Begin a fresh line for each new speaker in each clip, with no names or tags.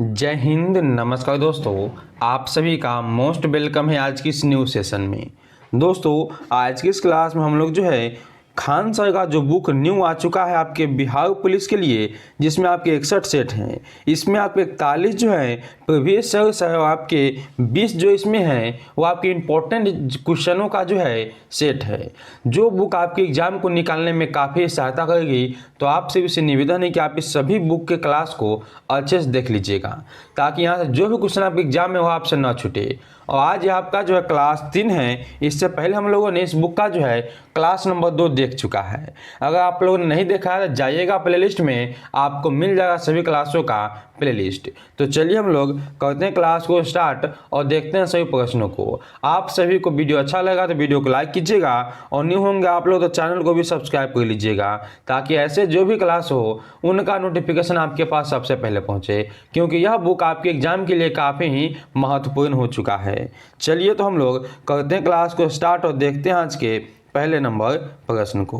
जय हिंद। नमस्कार दोस्तों, आप सभी का मोस्ट वेलकम है आज की इस न्यू सेशन में। दोस्तों, आज की इस क्लास में हम लोग जो है खान सर का जो बुक न्यू आ चुका है आपके बिहार पुलिस के लिए, जिसमें आपके 61 सेट हैं। इसमें आपके 41 जो है प्रीवियस सर है, आपके 20 जो इसमें हैं वो आपके इम्पोर्टेंट क्वेश्चनों का जो है सेट है, जो बुक आपके एग्जाम को निकालने में काफ़ी सहायता करेगी। तो आपसे भी निवेदन है कि आप इस सभी बुक के क्लास को अच्छे से देख लीजिएगा, ताकि यहाँ से जो भी क्वेश्चन आपके एग्जाम में वो आपसे ना छूटे। और आज आपका जो है क्लास 3 है। इससे पहले हम लोगों ने इस बुक का जो है क्लास नंबर 2 देख चुका है। अगर आप लोगों ने नहीं देखा है तो जाइएगा प्लेलिस्ट में, आपको मिल जाएगा सभी क्लासों का प्लेलिस्ट। तो चलिए हम लोग करते हैं क्लास को स्टार्ट और देखते हैं सभी प्रश्नों को। आप सभी को वीडियो अच्छा लगा तो वीडियो को लाइक कीजिएगा, और न्यू होंगे आप लोग तो चैनल को भी सब्सक्राइब कर लीजिएगा, ताकि ऐसे जो भी क्लास हो उनका नोटिफिकेशन आपके पास सबसे पहले पहुंचे, क्योंकि यह बुक आपके एग्जाम के लिए काफ़ी ही महत्वपूर्ण हो चुका है। चलिए तो हम लोग करते हैं क्लास को स्टार्ट और देखते हैं आज के पहले नंबर प्रश्न को।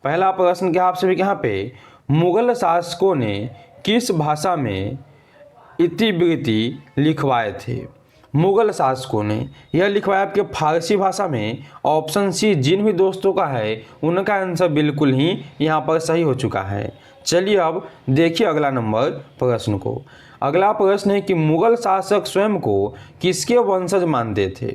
पहला प्रश्न क्या आप सभी के यहाँ पे, मुगल शासकों ने किस भाषा में इतिवृत्ति लिखवाए थे? मुगल शासकों ने यह लिखवाया आपके फारसी भाषा में। ऑप्शन सी जिन भी दोस्तों का है उनका आंसर बिल्कुल ही यहाँ पर सही हो चुका है। चलिए अब देखिए अगला नंबर प्रश्न को। अगला प्रश्न है कि मुगल शासक स्वयं को किसके वंशज मानते थे?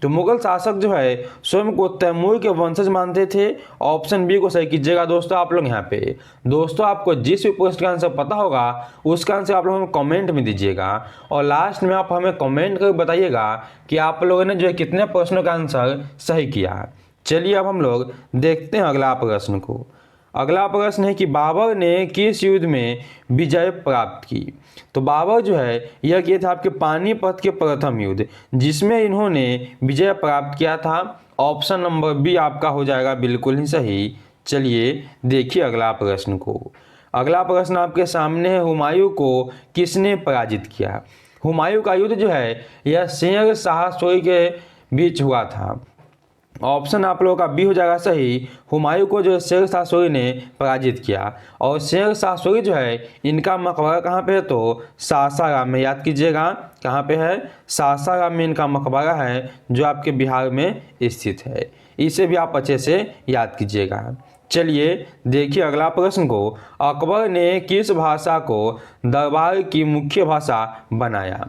तो मुगल शासक जो है स्वयं को तैमूर के वंशज मानते थे। ऑप्शन बी को सही कीजिएगा दोस्तों आप लोग यहाँ पे। दोस्तों, आपको जिस भी प्रश्न का आंसर पता होगा उसका आंसर आप लोग हमें कमेंट में दीजिएगा, और लास्ट में आप हमें कमेंट कर बताइएगा कि आप लोगों ने जो है कितने प्रश्नों का आंसर सही किया। चलिए अब हम लोग देखते हैं अगला प्रश्न को। अगला प्रश्न है कि बाबर ने किस युद्ध में विजय प्राप्त की? तो बाबर जो है यह किए थे आपके पानीपत के प्रथम युद्ध, जिसमें इन्होंने विजय प्राप्त किया था। ऑप्शन नंबर बी आपका हो जाएगा बिल्कुल ही सही। चलिए देखिए अगला प्रश्न को। अगला प्रश्न आपके सामने है, हुमायूं को किसने पराजित किया? हुमायूं का युद्ध जो है यह शेर शाह सूरी के बीच हुआ था। ऑप्शन आप लोगों का बी हो जाएगा सही। हुमायूं को जो शेर शाह सूरी ने पराजित किया, और शेर शाह सूरी जो है इनका मकबरा कहाँ पे है? तो सासाराम में। याद कीजिएगा कहाँ पे है? सासाराम में इनका मकबरा है, जो आपके बिहार में स्थित है। इसे भी आप अच्छे से याद कीजिएगा। चलिए देखिए अगला प्रश्न को। अकबर ने किस भाषा को दरबार की मुख्य भाषा बनाया?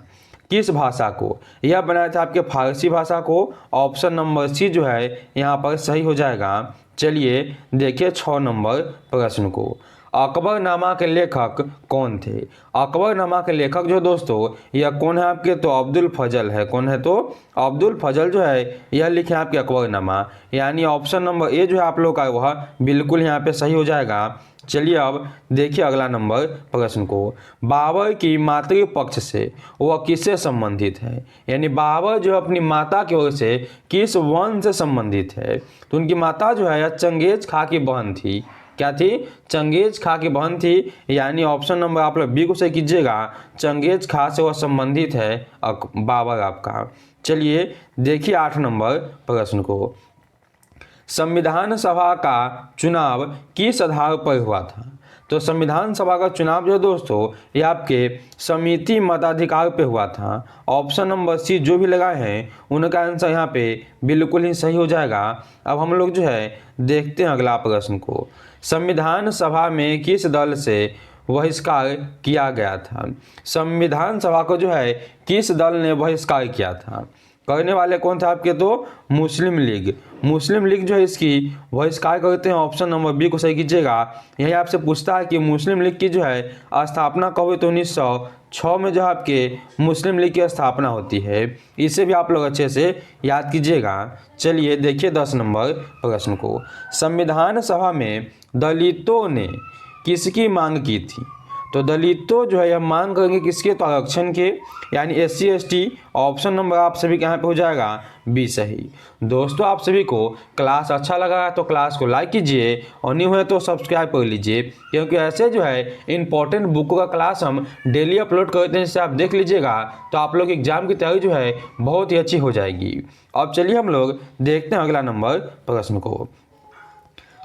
किस भाषा को? यह बनाया था आपके फारसी भाषा को। ऑप्शन नंबर सी जो है यहाँ पर सही हो जाएगा। चलिए देखिए 6 नंबर प्रश्न को। अकबरनामा के लेखक कौन थे? अकबरनामा के लेखक जो दोस्तों यह कौन है आपके? तो अब्दुल फजल है। कौन है? तो अब्दुल फजल जो है यह लिखे आपके अकबरनामा, यानी ऑप्शन नंबर ए जो है आप लोग का वह बिल्कुल यहाँ पे सही हो जाएगा। चलिए अब देखिए अगला नंबर प्रश्न को। बाबर की मातृपक्ष से वह किससे संबंधित है? यानी बाबर जो अपनी माता की ओर से किस वंश से संबंधित है? तो उनकी माता जो है चंगेज खां की बहन थी। क्या थी? चंगेज खां की बहन थी, यानी ऑप्शन नंबर आप लोग बी को सही कीजिएगा। चंगेज खां से वह संबंधित है बाबर आपका। चलिए देखिए 8 नंबर प्रश्न को। संविधान सभा का चुनाव किस आधार पर हुआ था? तो संविधान सभा का चुनाव जो दोस्तों ये आपके समिति मताधिकार पे हुआ था। ऑप्शन नंबर सी जो भी लगाए हैं उनका आंसर यहाँ पे बिल्कुल ही सही हो जाएगा। अब हम लोग जो है देखते हैं अगला प्रश्न को। संविधान सभा में किस दल से बहिष्कार किया गया था? संविधान सभा को जो है किस दल ने बहिष्कार किया था? करने वाले कौन थे आपके? तो मुस्लिम लीग। मुस्लिम लीग जो है इसकी बहिष्कार करते हैं। ऑप्शन नंबर बी को सही कीजिएगा। यही आपसे पूछता है कि मुस्लिम लीग की जो है स्थापना कब हुई? तो 1906 में जो आपके मुस्लिम लीग की स्थापना होती है। इसे भी आप लोग अच्छे से याद कीजिएगा। चलिए देखिए 10 नंबर प्रश्न को। संविधान सभा में दलितों ने किसकी मांग की थी? तो दलितों जो है यह मांग करेंगे किसके? तो आरक्षण के, यानी SC ST। ऑप्शन नंबर आप सभी के यहाँ पे हो जाएगा बी सही। दोस्तों, आप सभी को क्लास अच्छा लगा तो क्लास को लाइक कीजिए, और नहीं हुए तो सब्सक्राइब कर लीजिए, क्योंकि ऐसे जो है इंपॉर्टेंट बुकों का क्लास हम डेली अपलोड करते हैं। जिससे आप देख लीजिएगा तो आप लोग एग्जाम की तैयारी जो है बहुत ही अच्छी हो जाएगी। अब चलिए हम लोग देखते हैं अगला नंबर प्रश्न को।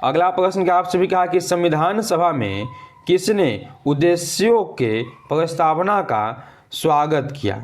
अगला प्रश्न क्या आप सभी कहा कि संविधान सभा में किसने उद्देश्यों के प्रस्तावना का स्वागत किया।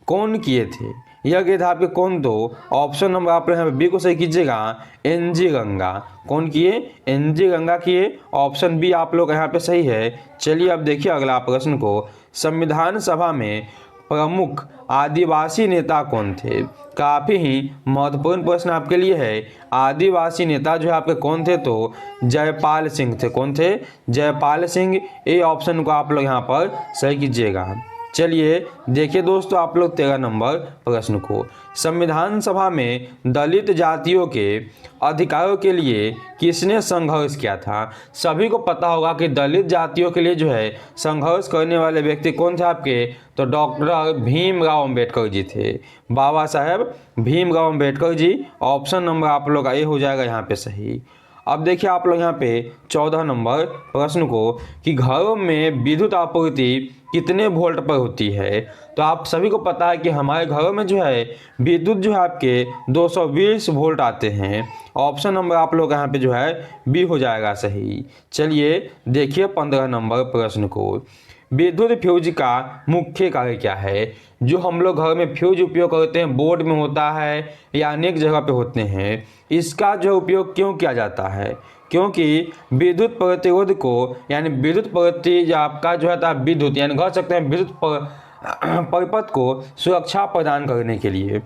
कौन किए थे? यह किए थे आपके कौन? तो ऑप्शन नंबर आप यहाँ पे बी को सही कीजिएगा, एनजी गंगा। कौन किए? एनजी गंगा किए। ऑप्शन बी आप लोग यहाँ पे सही है। चलिए अब देखिए अगला प्रश्न को, संविधान सभा में प्रमुख आदिवासी नेता कौन थे? काफ़ी ही महत्वपूर्ण प्रश्न आपके लिए है। आदिवासी नेता जो है आपके कौन थे? तो जयपाल सिंह थे। कौन थे? जयपाल सिंह। ए ऑप्शन को आप लोग यहाँ पर सही कीजिएगा। चलिए देखिए दोस्तों आप लोग 13 नंबर प्रश्न को, संविधान सभा में दलित जातियों के अधिकारों के लिए किसने संघर्ष किया था? सभी को पता होगा कि दलित जातियों के लिए जो है संघर्ष करने वाले व्यक्ति कौन थे आपके? तो डॉक्टर भीमराव अंबेडकर जी थे। बाबा साहेब भीमराव अंबेडकर जी। ऑप्शन नंबर आप लोग का ए हो जाएगा यहाँ पे सही। अब देखिए आप लोग यहाँ पे 14 नंबर प्रश्न को, कि घरों में विद्युत आपूर्ति कितने वोल्ट पर होती है? तो आप सभी को पता है कि हमारे घरों में जो है विद्युत जो है आपके 220 वोल्ट आते हैं। ऑप्शन नंबर आप लोग यहाँ पे जो है बी हो जाएगा सही। चलिए देखिए 15 नंबर प्रश्न को, विद्युत फ्यूज का मुख्य कार्य क्या है? जो हम लोग घर में फ्यूज उपयोग करते हैं, बोर्ड में होता है या अनेक जगह पे होते हैं, इसका जो उपयोग क्यों किया जाता है? क्योंकि विद्युत प्रतिरोध को यानी विद्युत प्रति आपका जो है विद्युत यानी कह सकते हैं विद्युत परिपथ को सुरक्षा प्रदान करने के लिए।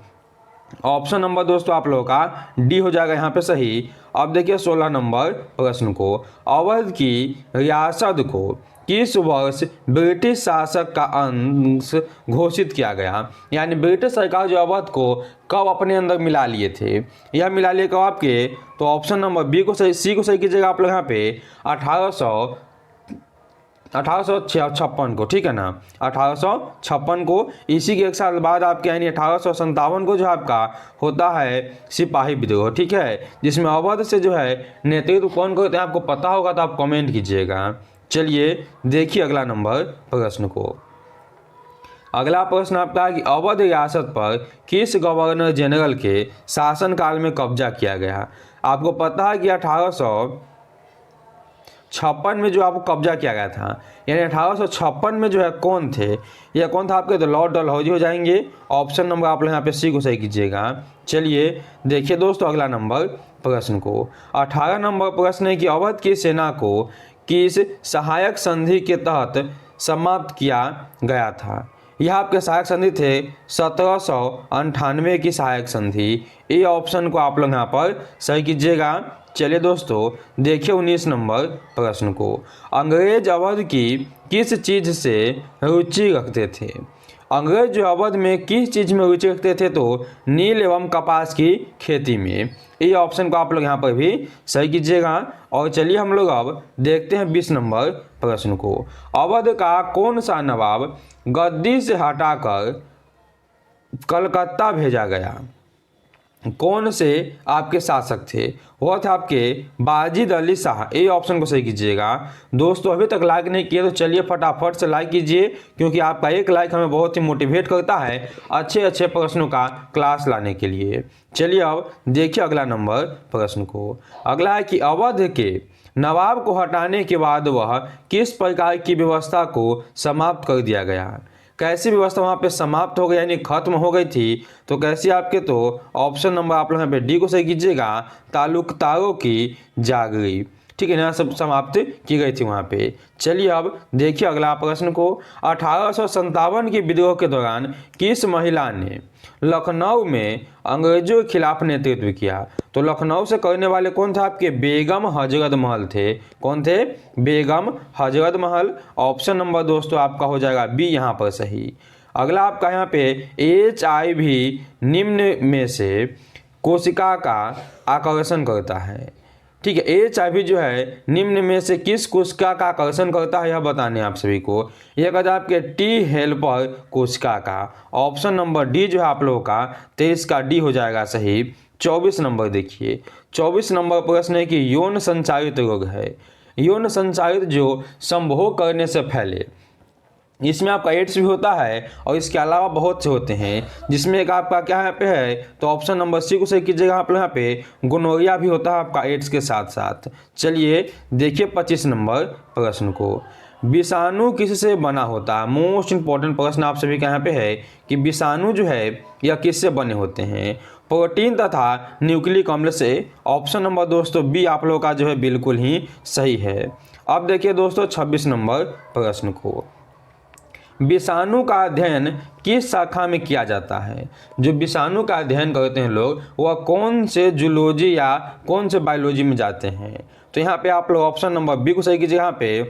ऑप्शन नंबर दोस्तों आप लोगों का डी हो जाएगा यहाँ पे सही। अब देखिए 16 नंबर प्रश्न को, अवध की रियासत को किस वर्ष ब्रिटिश शासक का अंश घोषित किया गया? यानी ब्रिटिश सरकार जो अवध को कब अपने अंदर मिला लिए थे? यह मिला लिए कब आपके? तो ऑप्शन नंबर बी को सही, सी को सही कीजिएगा आप लोग यहाँ पे 1856 को, ठीक है ना, 1856 को। इसी के एक साल बाद आपके यानी 1857 को जो आपका होता है सिपाही विद्रोह, ठीक है, जिसमें अवध से जो है नेतृत्व कौन करते हैं आपको पता होगा तो आप कमेंट कीजिएगा। चलिए देखिए अगला नंबर प्रश्न को, अगला प्रश्न आपका है कि अवध रियासत पर किस गवर्नर जनरल के शासनकाल में कब्जा किया गया? आपको पता है कि 1856 में जो आपको कब्जा किया गया था, यानी 1856 में जो है कौन थे? यह कौन था आपके? तो लॉर्ड डलहौजी हो जाएंगे। ऑप्शन नंबर आप लोग यहाँ पे सी को सही कीजिएगा। चलिए देखिए दोस्तों अगला नंबर प्रश्न को, 18 नंबर प्रश्न है कि अवध की सेना को किस सहायक संधि के तहत समाप्त किया गया था? यह आपके सहायक संधि थे 1798 की सहायक संधि। ये ऑप्शन को आप लोग यहाँ पर सही कीजिएगा। चलिए दोस्तों देखिए 19 नंबर प्रश्न को, अंग्रेज अवध की किस चीज़ से रुचि रखते थे? अंग्रेज जो अवध में किस चीज़ में रुचि रखते थे? तो नील एवं कपास की खेती में। ये ऑप्शन को आप लोग यहाँ पर भी सही कीजिएगा। और चलिए हम लोग अब देखते हैं 20 नंबर प्रश्न को, अवध का कौन सा नवाब गद्दी से हटाकर कलकत्ता भेजा गया? कौन से आपके शासक थे? वह थे आपके बाजिद अली शाह। ए ऑप्शन को सही कीजिएगा। दोस्तों अभी तक लाइक नहीं किए तो चलिए फटाफट से लाइक कीजिए, क्योंकि आपका एक लाइक हमें बहुत ही मोटिवेट करता है अच्छे अच्छे प्रश्नों का क्लास लाने के लिए। चलिए अब देखिए अगला नंबर प्रश्न को, अगला है कि अवध के नवाब को हटाने के बाद वह किस प्रकार की व्यवस्था को समाप्त कर दिया गया? कैसी व्यवस्था वहाँ पे समाप्त हो गई यानी खत्म हो गई थी? तो कैसी आपके? तो ऑप्शन नंबर आप लोग यहाँ पे डी को सही कीजिएगा, तालुकदारों की जागरी, ठीक है ना, सब समाप्त की गई थी वहाँ पे। चलिए अब देखिए अगला प्रश्न को, 1857 के विद्रोह के दौरान किस महिला ने लखनऊ में अंग्रेजों के खिलाफ नेतृत्व किया? तो लखनऊ से करने वाले कौन थे आपके? बेगम हजरत महल थे। कौन थे? बेगम हजरत महल। ऑप्शन नंबर दोस्तों आपका हो जाएगा बी यहाँ पर सही। अगला आपका यहाँ पे HIV निम्न में से कोशिका का आकर्षण करता है, ठीक है। HIV जो है निम्न में से किस कोशिका का आकर्षण करता है यह बताने आप सभी को। यह कहता है आपके टी हेल्पर कोशिका का। ऑप्शन नंबर डी जो है आप लोगों का 23 का डी हो जाएगा सही। 24 नंबर देखिए, 24 नंबर प्रश्न है कि यौन संचारित रोग है। यौन संचारित जो संभोग करने से फैले, इसमें आपका एड्स भी होता है और इसके अलावा बहुत से होते हैं, जिसमें एक आपका क्या यहाँ पे है? तो ऑप्शन नंबर सी को सही कीजिएगा। आप लोग यहाँ पे गोनोरिया भी होता है आपका एड्स के साथ साथ। चलिए देखिए 25 नंबर प्रश्न को, विषाणु किससे बना होता है? मोस्ट इंपॉर्टेंट प्रश्न आप सभी का यहाँ पे है कि विषाणु जो है यह किससे बने होते हैं? प्रोटीन तथा न्यूक्लिक अम्ल से। ऑप्शन नंबर दोस्तों बी आप लोगों का जो है बिल्कुल ही सही है। अब देखिए दोस्तों 26 नंबर प्रश्न को, विषाणु का अध्ययन किस शाखा में किया जाता है? जो विषाणु का अध्ययन करते हैं लोग वह कौन से जूलॉजी या कौन से बायोलॉजी में जाते हैं? तो यहाँ पे आप लोग ऑप्शन नंबर बी को सही कीजिए, यहाँ पे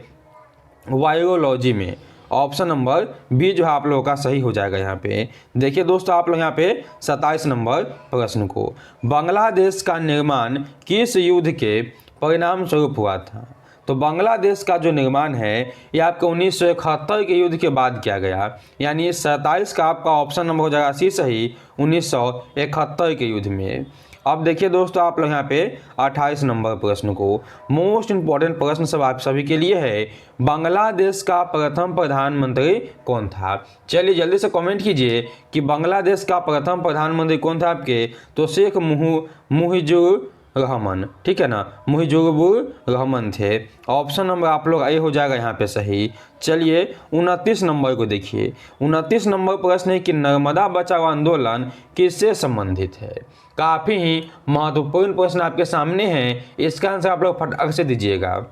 वायरोलॉजी में। ऑप्शन नंबर बी जो है आप लोगों का सही हो जाएगा। यहाँ पे देखिए दोस्तों आप लोग यहाँ पे 27 नंबर प्रश्न को, बांग्लादेश का निर्माण किस युद्ध के परिणाम स्वरूप हुआ था? तो बांग्लादेश का जो निर्माण है ये आपके 1971 के युद्ध के बाद किया गया, यानी 27 का आपका ऑप्शन नंबर हो जाएगा सी सही, 1971 के युद्ध में। अब देखिए दोस्तों आप लोग यहाँ पे 28 नंबर प्रश्न को, मोस्ट इंपॉर्टेंट प्रश्न सब आप सभी के लिए है, बांग्लादेश का प्रथम प्रधानमंत्री कौन था? चलिए जल्दी से कमेंट कीजिए कि बांग्लादेश का प्रथम प्रधानमंत्री कौन था आपके? तो शेख मुहिजुर रहमान, ठीक है ना, मुहिजुर रहमान थे। ऑप्शन नंबर आप लोग ए हो जाएगा यहाँ पे सही। चलिए 29 नंबर को देखिए, 29 नंबर प्रश्न है कि नर्मदा बचाओ आंदोलन किससे संबंधित है? काफ़ी ही महत्वपूर्ण प्रश्न आपके सामने है, इसका आंसर आप लोग फटाक से दीजिएगा।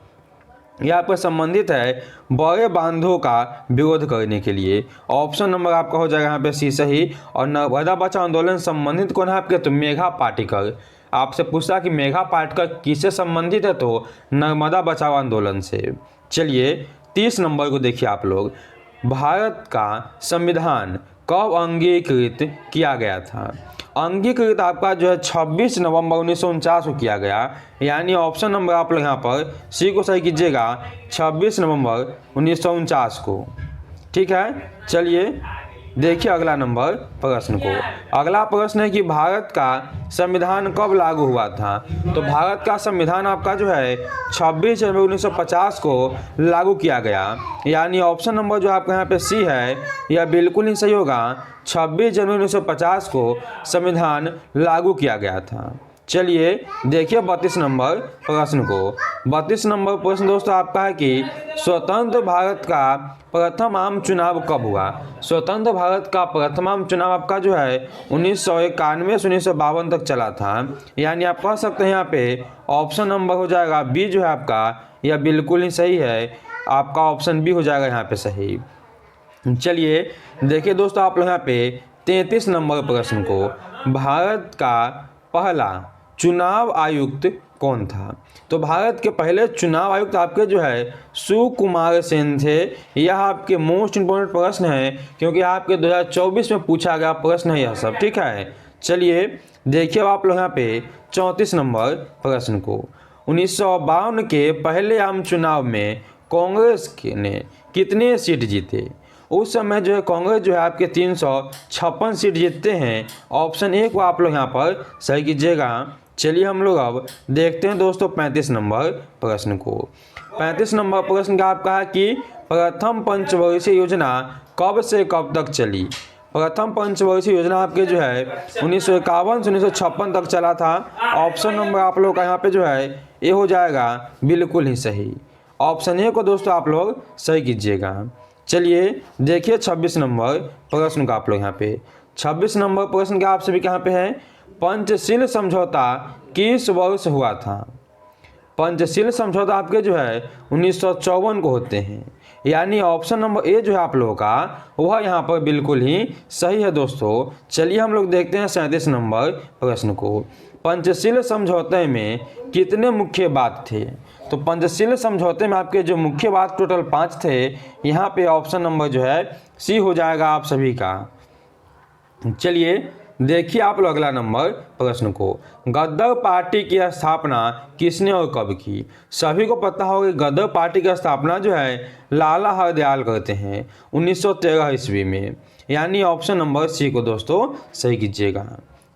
यहाँ पर संबंधित है बड़े बांधों का विरोध करने के लिए। ऑप्शन नंबर आपका हो जाएगा यहाँ पे सी सही। और नर्मदा बचाओ आंदोलन संबंधित कौन है आपके? तो मेघा पाटिकर। आपसे पूछा कि मेघा पाटिकर किससे संबंधित है? तो नर्मदा बचाओ आंदोलन से। चलिए 30 नंबर को देखिए आप लोग, भारत का संविधान कब अंगीकृत किया गया था? अंगीकृत आपका जो है 26 नवंबर 1949 को किया गया, यानी ऑप्शन नंबर आप लोग यहाँ पर सी को सही कीजिएगा, 26 नवंबर 1949 को, ठीक है। चलिए देखिए अगला नंबर प्रश्न को, अगला प्रश्न है कि भारत का संविधान कब लागू हुआ था? तो भारत का संविधान आपका जो है 26 जनवरी 1950 को लागू किया गया, यानी ऑप्शन नंबर जो आपका यहाँ पे सी है यह बिल्कुल ही सही होगा। 26 जनवरी 1950 को संविधान लागू किया गया था। चलिए देखिए 32 नंबर प्रश्न को, 32 नंबर प्रश्न दोस्तों आपका है कि स्वतंत्र भारत का प्रथम आम चुनाव कब हुआ? स्वतंत्र भारत का प्रथम आम चुनाव आपका जो है 1991 से 1952 तक चला था, यानी आप कह सकते हैं यहाँ पे ऑप्शन नंबर हो जाएगा बी जो है आपका, यह बिल्कुल ही सही है। आपका ऑप्शन बी हो जाएगा यहाँ पे सही। चलिए देखिए दोस्तों आप लोग यहाँ पे 33 नंबर प्रश्न को, भारत का पहला चुनाव आयुक्त कौन था? तो भारत के पहले चुनाव आयुक्त आपके जो है सुकुमार सेन थे। यह आपके मोस्ट इंपोर्टेंट प्रश्न है, क्योंकि आपके 2024 में पूछा गया प्रश्न है यह सब, ठीक है। चलिए देखिए आप लोग यहाँ पे 34 नंबर प्रश्न को, 1952 के पहले आम चुनाव में कांग्रेस ने कितने सीट जीते? उस समय जो है कांग्रेस जो है आपके 356 सीट जीतते हैं। ऑप्शन ए को आप लोग यहाँ पर सही कीजिएगा। चलिए हम लोग अब देखते हैं दोस्तों 35 नंबर प्रश्न को। 35 नंबर प्रश्न का आपका है कि प्रथम पंचवर्षीय योजना कब से कब तक चली? प्रथम पंचवर्षीय योजना आपके जो है 1951 से 1956 तक चला था। ऑप्शन नंबर आप लोग का यहाँ पे जो है ये हो जाएगा बिल्कुल ही सही। ऑप्शन ए को दोस्तों आप लोग सही कीजिएगा। चलिए देखिए 26 नंबर प्रश्न का आप लोग यहाँ पे, 26 नंबर प्रश्न का आप सभी यहाँ पे है, पंचशील समझौता किस वर्ष हुआ था? पंचशील समझौता आपके जो है 1954 को होते हैं, यानी ऑप्शन नंबर ए जो है आप लोगों का वह यहाँ पर बिल्कुल ही सही है दोस्तों। चलिए हम लोग देखते हैं 37 नंबर प्रश्न को, पंचशील समझौते में कितने मुख्य बात थे? तो पंचशील समझौते में आपके जो मुख्य बात टोटल 5 थे। यहाँ पे ऑप्शन नंबर जो है सी हो जाएगा आप सभी का। चलिए देखिए आप लोग अगला नंबर प्रश्न को, गदर पार्टी की स्थापना किसने और कब की? सभी को पता होगा कि गदर पार्टी की स्थापना जो है लाला हरदयाल करते हैं 1913 ईस्वी में, यानी ऑप्शन नंबर सी को दोस्तों सही कीजिएगा।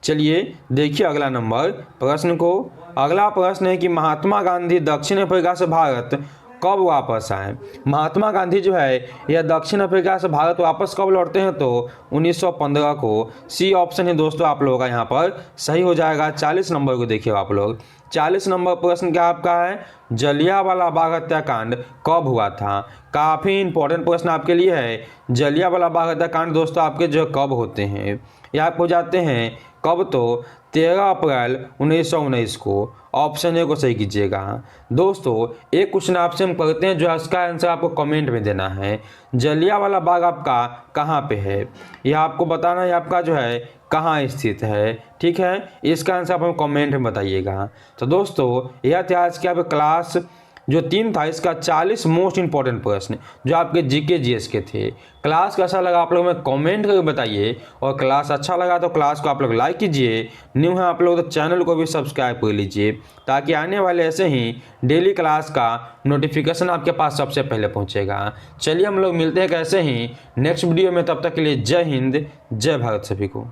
चलिए देखिए अगला नंबर प्रश्न को, अगला प्रश्न है कि महात्मा गांधी दक्षिण अफ्रीका से भारत कब वापस आए। महात्मा गांधी जो है यह दक्षिण अफ्रीका से भारत वापस कब लौटते हैं, तो 1915 को। सी ऑप्शन है दोस्तों आप लोगों का यहाँ पर सही हो जाएगा। 40 नंबर को देखिए आप लोग। 40 नंबर प्रश्न क्या आपका है, जलियांवाला बाग हत्याकांड कब हुआ था। काफ़ी इंपॉर्टेंट प्रश्न आपके लिए है। जलियांवाला बाग हत्याकांड दोस्तों आपके जो कब होते हैं, यह आप हो जाते हैं कब, तो 13 अप्रैल 1919 को। ऑप्शन ए को सही कीजिएगा। दोस्तों एक क्वेश्चन आपसे हम करते हैं, जो है उसका आंसर आपको कमेंट में देना है। जलियांवाला बाग आपका कहाँ पे है, यह आपको बताना है आपका जो है कहाँ स्थित है। ठीक है, इसका आंसर आप हमें कमेंट में बताइएगा। तो दोस्तों यह था आज के आपके क्लास जो 3 था, इसका 40 मोस्ट इंपॉर्टेंट प्रश्न जो आपके जीके जीएस के थे। क्लास कैसा लगा आप लोग हमें कमेंट करके बताइए, और क्लास अच्छा लगा तो क्लास को आप लोग लाइक कीजिए। न्यू है आप लोग तो चैनल को भी सब्सक्राइब कर लीजिए, ताकि आने वाले ऐसे ही डेली क्लास का नोटिफिकेशन आपके पास सबसे पहले पहुंचेगा। चलिए हम लोग मिलते हैं कैसे ही नेक्स्ट वीडियो में, तब तक के लिए जय हिंद जय भारत सभी को।